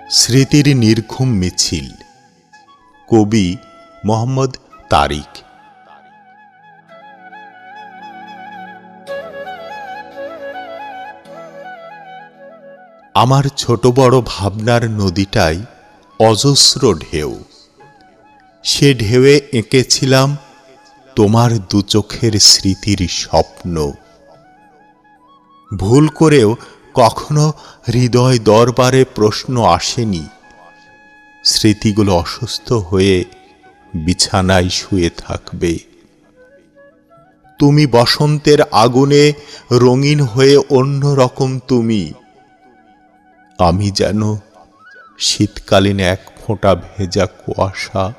স্মৃতির নির্ঘুম মিছিল। কবি মোহাম্মদ তারিক। আমার ছোট বড় ভাবনার নদীটাই অজস্র ঢেউ। সে ঢেউয়ে এঁকেছিলাম তোমার দু চোখের স্মৃতির স্বপ্ন। ভুল করেও কখনো হৃদয় দরবারে প্রশ্ন আসেনি, স্মৃতিগুলো অসুস্থ হয়ে বিছানায় শুয়ে থাকবে। তুমি বসন্তের আগুনে রঙিন হয়ে অন্য রকম তুমি, আমি যেন শীতকালীন এক ফোঁটা ভেজা কুয়াশা।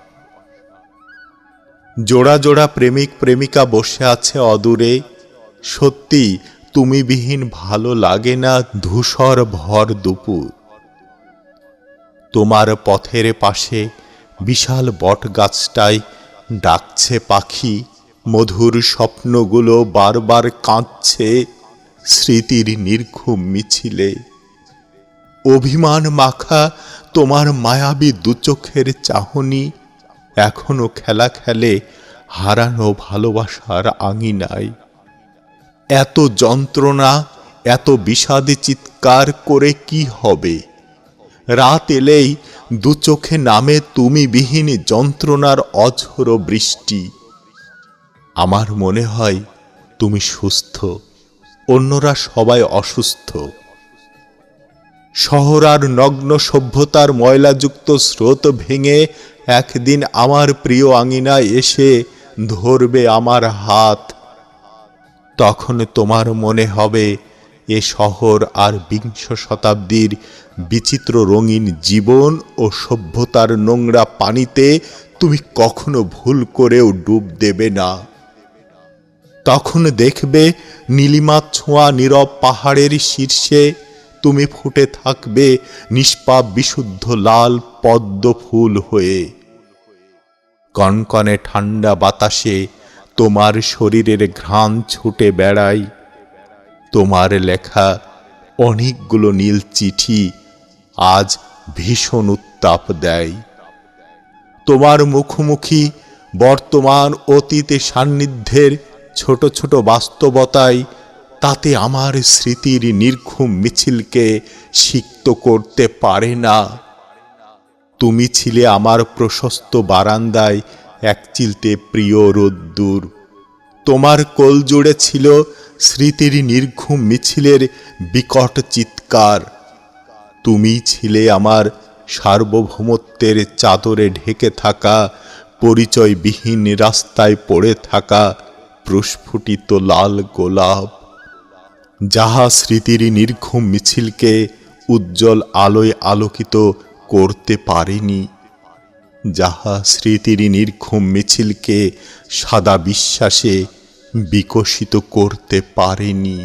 জোড়া জোড়া প্রেমিক প্রেমিকা বসে আছে অদূরে, সত্যি তুমি বিহীন ভালো লাগে না ধূসর ভর দুপুর। তোমার পথের পাশে বিশাল বট গাছটায় ডাকছে পাখি, মধুর স্বপ্নগুলো বারবার কাঁদছে স্মৃতির নির্ঘুম মিছিলে। অভিমান মাখা তোমার মায়াবী দুচোখের চাহনি এখনো খেলা খেলে হারানো ভালোবাসার আঙিনায়। এত যন্ত্রণা, এত বিষাদে চিৎকার করে কি হবে? রাত এলেই দু চোখে নামে তুমি বিহীন যন্ত্রণার অঝোর বৃষ্টি। আমার মনে হয় তুমি সুস্থ, অন্যরা সবাই অসুস্থ। শহর আর নগ্ন সভ্যতার ময়লাযুক্ত স্রোত ভেঙে একদিন আমার প্রিয় আঙিনায় এসে ধরবে আমার হাত। তখন তোমার মনে হবে এ শহর আর বিংশ শতাব্দীর বিচিত্র রঙিন জীবন ও সভ্যতার নোংরা পানিতে তুমি কখনো ভুল করেও ডুব দেবে না। তখন দেখবে নীলিমা ছোঁয়া নীরব পাহাড়ের শীর্ষে তুমি ফুটে থাকবে নিষ্পাপ বিশুদ্ধ লাল পদ্ম ফুল হয়ে। কনকনে ঠান্ডা বাতাসে তোমার শরীরের ঘ্রাণ ছুটে বেড়ায়। তোমার লেখা অনেকগুলো নীল চিঠি আজ ভীষণ উত্তাপ দেয়। তোমার মুখোমুখি বর্তমান অতীতে সান্নিধ্যের ছোট ছোট বাস্তবতায় তাতে আমার স্মৃতির নির্ঘুম মিছিলকে সিক্ত করতে পারে না। তুমি ছিলে আমার প্রশস্ত বারান্দায় এক চিলতে প্রিয় রোদ্দুর। তোমার কোল জুড়ে ছিল স্মৃতির নির্ঘুম মিছিলের বিকট চিৎকার। তুমি ছিলে আমার সার্বভৌমত্বের চাদরে ঢেকে থাকা, পরিচয়বিহীন রাস্তায় পড়ে থাকা প্রস্ফুটিত লাল গোলাপ, যাহা স্মৃতির নির্ঘুম মিছিলকে উজ্জ্বল আলোয় আলোকিত করতে পারেনি, যাহা স্মৃতির নির্ঘুম মিছিলকে সাদা বিশ্বাসে বিকশিত করতে পারেনি।